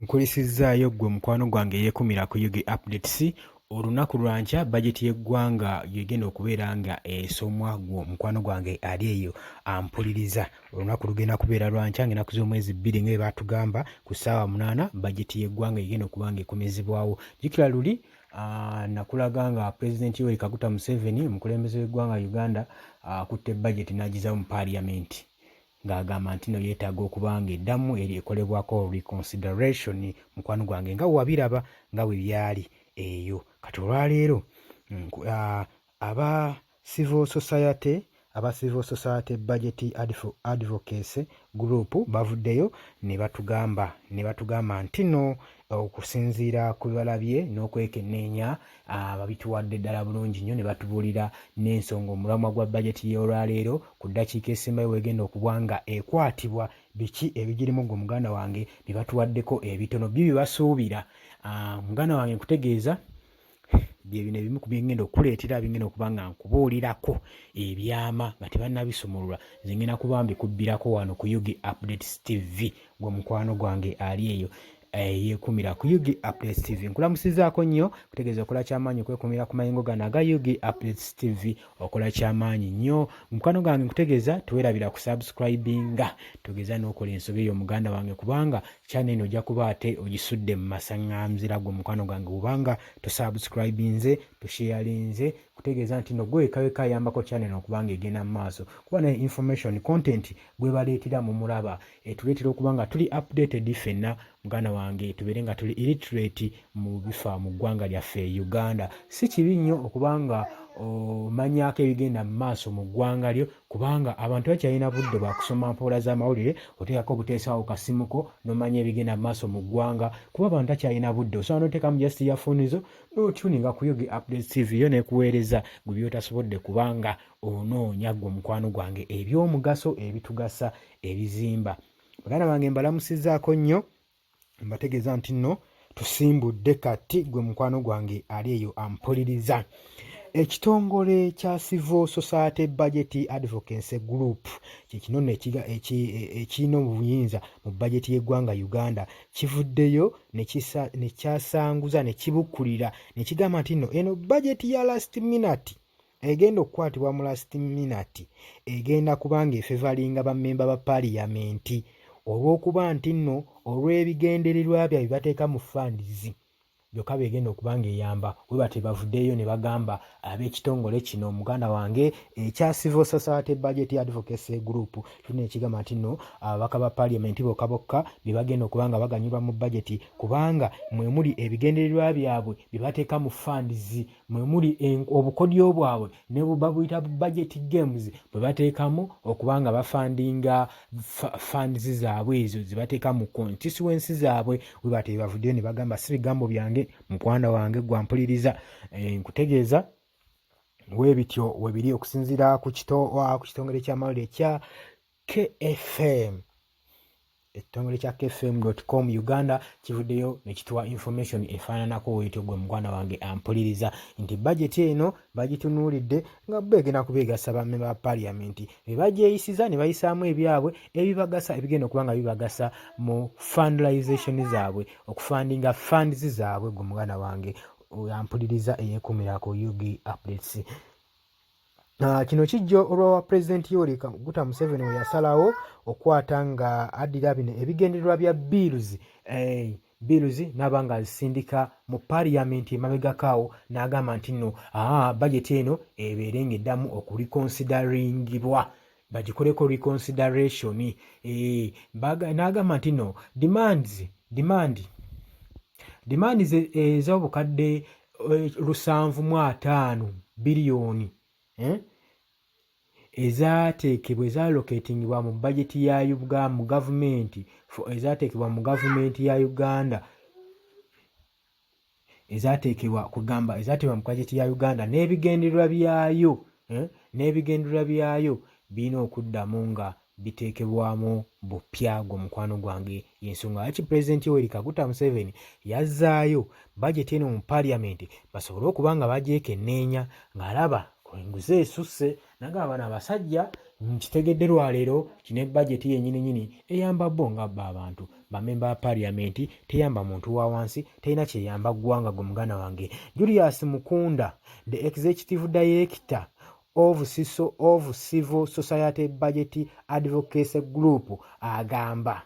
Nkulisizaayo ggwe mukwano gwange eyeekumira ku UG Updates. Olunaku lwa nkya bajeti y'eggwanga yegenda okubeera nga esomwa gwe mukwano gwange ali eyo ampuliriza. Olunaku lugenda kubeera lwa nkya ng'ennaku z'omwezi 2 nga bwe baatugamba ku ssaawa 8 bajeti y'eggwanga egenda okuba ng'ekomezebwawo. Jjukira luli nakulaga nga Pulezidenti Yoweri Kaguta Museveni omukulembeze w'eggwanga Uganda akutte bajeti n'agizaawo mu Parliament ng'agamba nti no yeetaaga okuba ng'eddamu ekolebwako reconsideration mukwano gwange nga wabiraba nga bwe byali eyo. Kati olwaleero aba civil society budget advocacy group bavuddeyo ne batugamba nti no okusinziira ku bibalabye n'okwekenneenya babituwadde ddala bulungi nnyo ne batubuulira n'ensonga omulamwa gwa bajeti y'olwaleero ku ddakiika esembayo wegenda okuba nga ekwatibwa biki ebigirimu gwe muganda wange bye batuwaddeko ebitono byo bye basuubira. Muganda wange nkutegeeza bye bino ebimu ku byengenda okuleetera bingenda okuba nga nkubuulirako ebyama nga tebannabisumulula nze ngenda kuba mbikubbirako wano ku UG Updates TV gwe mukwano gwange ali eyo yeekumira ku UG Updates TV. Nkulamusizaako nnyo kutegeeza okola kyamaanyi okwekumira ku mayingo gano aga UG Updates TV, okola kyamaanyi nnyo mukwano gwange. Nkutegeeza tuwerabira ku subscribinga, tugeza n'okola ensobi eyo muganda wange kubanga channel eno ojja kuba ate ogisudde mu masaŋŋanzira gwe mukwano gwange kubanga tusubscribinze tusharinze kutegeeza nti no gwe kaweka ayambako channel okubanga egenda mu maaso kuba ne information content gwe baleetera mu mulaba tuleetera okuba nga tuli updated ffenna muganda wange, tubeere nga tuli illiterate mu bifa mu ggwanga lyaffe Uganda. Si kibi nnyo okubanga omanyako ebigenda mu maaso mu ggwanga lyo kubanga abantu bakyalina budde bwa kusoma mpola z'amawulire oteekako obuteesawo kasimuko n'omanya ebigenda mu maaso mu ggwanga kuba abantu bakyalina budde. Osobola n'oteekamu just earphone zo n'otuninga ku UG Updates TV yo n'ekuweereza gwe byotasobodde kubanga onoonya gwe mukwano gwange eby'omugaso ebitugasa ebizimba. Baganda bange mbalamusizaako nnyo, mbategeeza nti nno tusimbudde kati gwe mukwano gwange ali eyo ampuliriza. Ekitongole kya Civil Society Budget Advocacy Group kikino ekirina obuyinza mu bajeti y'eggwanga Uganda kivuddeyo ne kyasanguza ne kibukkulira ne kigamba nti nno eno bajeti ya last minute egenda okukwatibwa mu last minute egenda kubanga efevalinga bammemba ba Parliament olw'okuba nti nno olw'ebigendererwa byabwe bateeka mu funds byokka begenda okuba nga eyamba we bate bavuddeyo ne bagamba ab'ekitongole kino muganda wange ekya Civil Society Budget Advocacy Group tulina ekigamba nti nno ababaka ba Parliament bokka bokka bye bagenda okuba nga baganyulwa mu budget kubanga mwe muli ebigendererwa byabwe bye bateeka mu funds, mwe muli obukodyo bwabwe ne babuyita budget games bwe bateekamu okuba nga bafandinga funds zaabwe ezo ze bateeka mu constituency zaabwe. We bate bavuddeyo ne bagamba si bigambo byange mukwanda wange gwampuliriza, nkutegeeza weebityo webiri okusinziira ku kitongole ky'amawulire ekya KFM. Ekitongole kya kfm.com Uganda kivuddeyo ne kituwa information efaananako weetyo gwe muganda wange ampuliriza nti bajeti eno bagitunuulidde nga begenda kubeegasa bammemba ba Parliament be bagyeyisiza ne bayisaamu ebyabwe ebibagasa ebigenda okuba nga bibagasa mu fundalization zaabwe okufandinga funds zaabwe gwe muganda wange ampuliriza eyeekumira ku UG Updates. Kino kijjo olwa Pulezidenti Yoweri Kaguta Museveni we yasalawo okwata nga addira bino ebigendererwa bya bills n'abanga azisindika mu Parliament emabegakaawo n'agamba nti nno bajeti eno ebeere ng'eddamu okureconsideringibwa bagikoleko reconsideration. N'agamba nti nno demands ez'obukadde 705 biliyoni ezateekebwa ezalocatingibwa mu bajeti ya Uganda mu gavumenti ezateekebwa mu gavumenti ya Uganda ezateekebwa mu bajeti ya Uganda n'ebigendererwa byayo birina okuddamu nga biteekebwamu bupya gwe mukwano gwange. Y'ensonga lwaki Pulezidenti Yoweri Kaguta Museveni yazzaayo bajeti eno mu Parliament basobole okuba nga bagyekenneenya ng'alaba enguzi esusse nagamba bano abasajja Nkitegedde lwaleero kino budget yennyini eyamba bo nga bba abantu bamemba ba parliament, teyamba muntu wa wansi, teyina kyeyamba ggwanga gwe muganda wange. Julius Mukunda, the executive director of Civil Society Budget Advocacy Group, agamba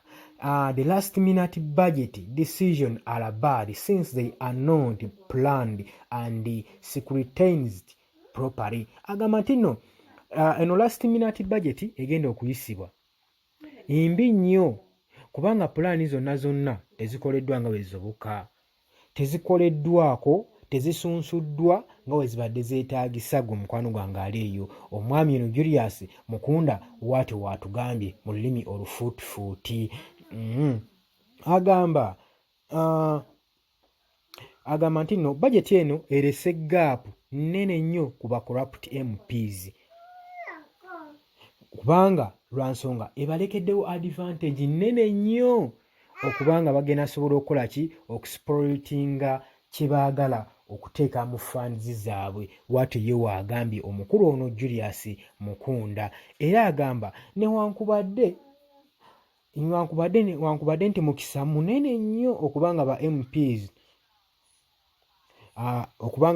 the last minute budget decision are bad since they are not planned and scrutinized properly. Agamba nti no eno last minute budget egenda okuyisibwa imbi nnyo kubanga pulaani zonna tezikoleddwa nga bwe zisoboka, tezikoleddwako, tezisunsuddwa nga bwe zibadde zeetaagisa. Gwe mukwano gwange ali eyo omwami eno Julius Mukunda waati waatugambye mu lulimi olufuutifuuti. Agamba nti no budget eno erese gaapu nnene nnyo ku ba corrupt MPs kubanga lwansonga ebalekeddewo advantage nnene nnyo okubanga bagenda sobola okukola ki, okuspoilitinga kye baagala okuteeka mu funds zaabwe. Bw'atyo ye waagambye omukulu ono Julius Mukunda. Era agamba newankubadde nti mukisa munene nnyo okubanga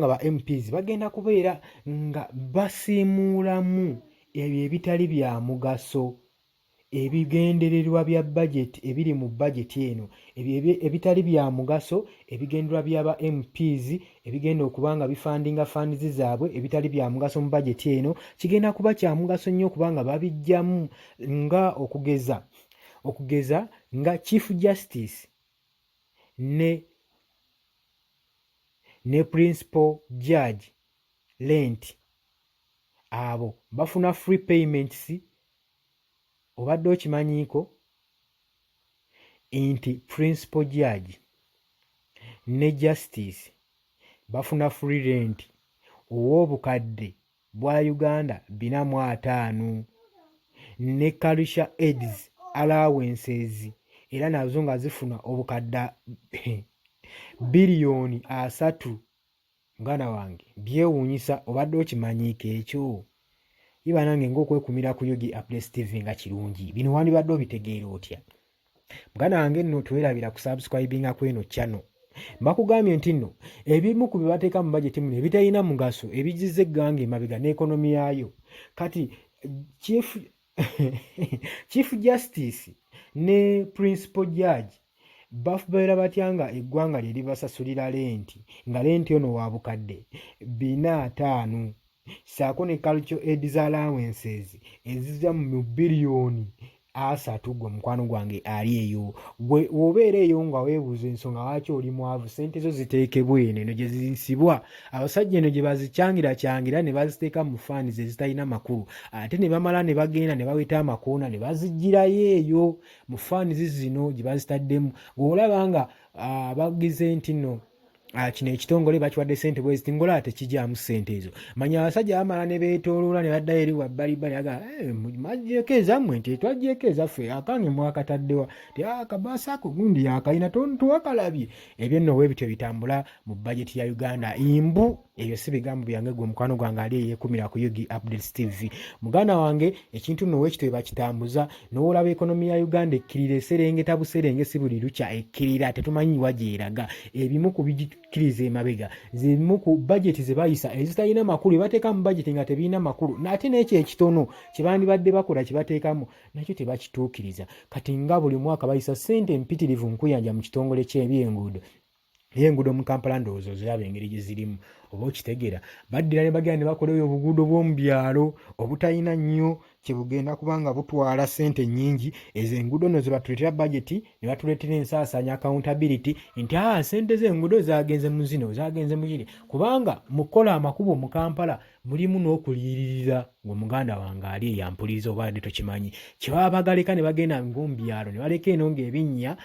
ba MPs bagenda kubeera nga basiimuulamu ebyo ebitali bya mugaso, ebigendererwa bya budget ebiri mu budget eno, ebyo ebitali bya mugaso, ebigendererwa by'aba MPs ebigenda okubanga bifandinga funds zaabwe ebitali bya mugaso mu budget eno, kigenda kuba kya mugaso nnyo kubanga babijjamu nga okugeza nga Chief Justice ne Principal Judge Lent, abo bafuna free payments. Obadde okimanyiiko nti Principal Judge ne Justice bafuna free rent ow'obukadde bwa Uganda 450 ne culture aids allowances era nazo nga zifuna obukadde biliyoni 3. Muganda wange byewuunyisa. Obadde okimanyiiko ekyo? Iba nange ng'okwekumira ku Yugi Updates TV nga kirungi. Bino wandibadde obitegeera otya? Muganda wange nno twerabira ku subscribinga kweno channel. Mbakugambye nti nno ebimu ku bye bateeka mu budget muno ebitalina mugaso ebijizza eggwanga emabega n'ekonomi yaayo. Kati Chief Justice ne Principal Judge bafubeera batya nga eggwanga lye libasasulira lenti, nga lenti ono wa bukadde 450 saako ne culture aids allowances ezizza mu biliyoni 3. Gwe mukwano gwange ali eyo, gwe obeera eyo nga weebuuza ensonga lwaki oli mwavu, sente zo ziteekebwe eno gye zisibwa. Abasajja eno gye bazikyangira ne baziteeka mu funds ezitalina makulu, ate ne bamala ne bagenda ne baweta amakoona ne bazigirayo eyo mu funds zino gye bazitaddemu. Olaba nga bagize nti nno kino ekitongole bakiwadde ssente bwe ziti ngola ate kijaamu ssente ezo. Manya abasajja bamala ne beetooloola ne baddayo eri wabbalibbali aga magyeeko ezammwe nti twaggyeko ezaffe akange mwakataddewa ti akabaasa ako gundi yakalina tuwakalabye. Ebyo nno bwe bityo bitambula mu budget ya Uganda. Imbu ebyo si bigambo byange, gwe mukwano gwange ali eyeekumira ku Yugi Updates TV. Muganda wange ekintu nno weekito bakitambuza n'olaba ekonomi ya Uganda ekkirira eserengeta buserenge si buli lukya ekkirira, tetumanyi wa gyeraga. Ebimu ku bigikiriza emabega zimu ku budget ze bayisa ezitalina makulu bateeka mu budget nga tebirina makulu, nate n'ekyo ekitono kye bandibadde bakola kye bateekamu nakyo tebakituukiriza. Kati nga buli mwaka bayisa ssente mpitirivu nkuyanja mu kitongole y'enguudo mu Kampala, ndowooza oziraba engeri gye zirimu. Oba okitegeera baddira ne bagenda ne bakola obuguudo bw'omu byalo obutalina nnyo kye bugenda kubanga butwala ssente nnyingi. Ezo enguudo nno ze batuleetera budget ne batuleetera ensaasanya accountability nti ssente z'enguudo zagenze mu zino zagenze mu kiri, kubanga mu kukola amakubo mu Kampala mulimu n'okuliyirira. Gwe muganda wange ali eyampuliriza obadde tokimanyi kye baba bagaleka ne bagenda ng'omu byalo ne baleka eno ng'ebinnya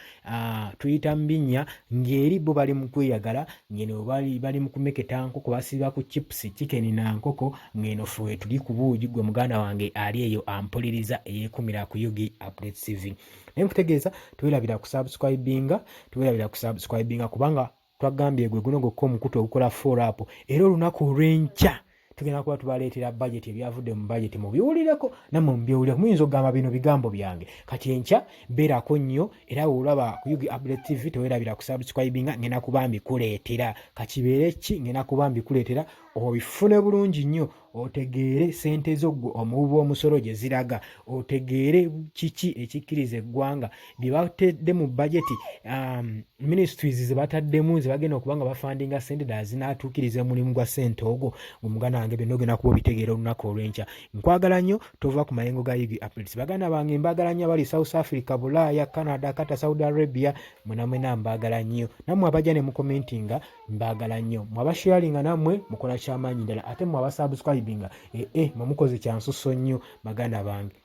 tuyita mu binnya ng'eri bo bali mu kweyagala, ng'eno bali mu kumeketa nkoko basiba ku chips chicken na nkoko, ng'eno ffe tuli ku buugi. Gwe muganda wange ali eyo ampuliriza eyeekumira ku Yugi Updates TV. Naye nkutegeeza tuwerabira kusubscribinga kubanga twagambye gwe guno gwokka omukutu ogukola follow up. Era olunaku olw'enkya tugenda kuba tubaleetera budget, ebyavudde mu budget mubiwulireko nammwe mubyewulireko. Muyinza okugamba bino bigambo byange. Kati enkya beerako nnyo, era bw'olaba ku Yugi Update TV teweerabira ku subscribinga, ngenda kuba mbikuleetera. Kakibeere ki ngenda kuba mbikuleetera, obifune bulungi nnyo, otegeere ssente zo ggwe omuwi w'omusolo gye ziraga, otegeere kiki ekikkiriza eggwanga bye batedde mu bajeti, ministries ze bataddemu ze bagenda okuba nga bafandinga ssente ddala zinaatuukiriza omulimu gwa ssente ogwo. Omuganda wange byonna ogenda kuba obitegeera olunaku olw'enkya. Nkwagala nnyo, tova ku mayengo ga Yugi Updates. Baganda bange mbaagala nnyo abali South Africa, Bulaaya, Canada, Qatar, Saudi Arabia, mwena mbaagala nnyo. Nammwe abajja ne mukomentinga mbaagala nnyo. Mwabasharinga nammwe mukola kyamaanyi ddala, ate mwabasubscribinga mwe mukoze kyansusso nnyo baganda bange.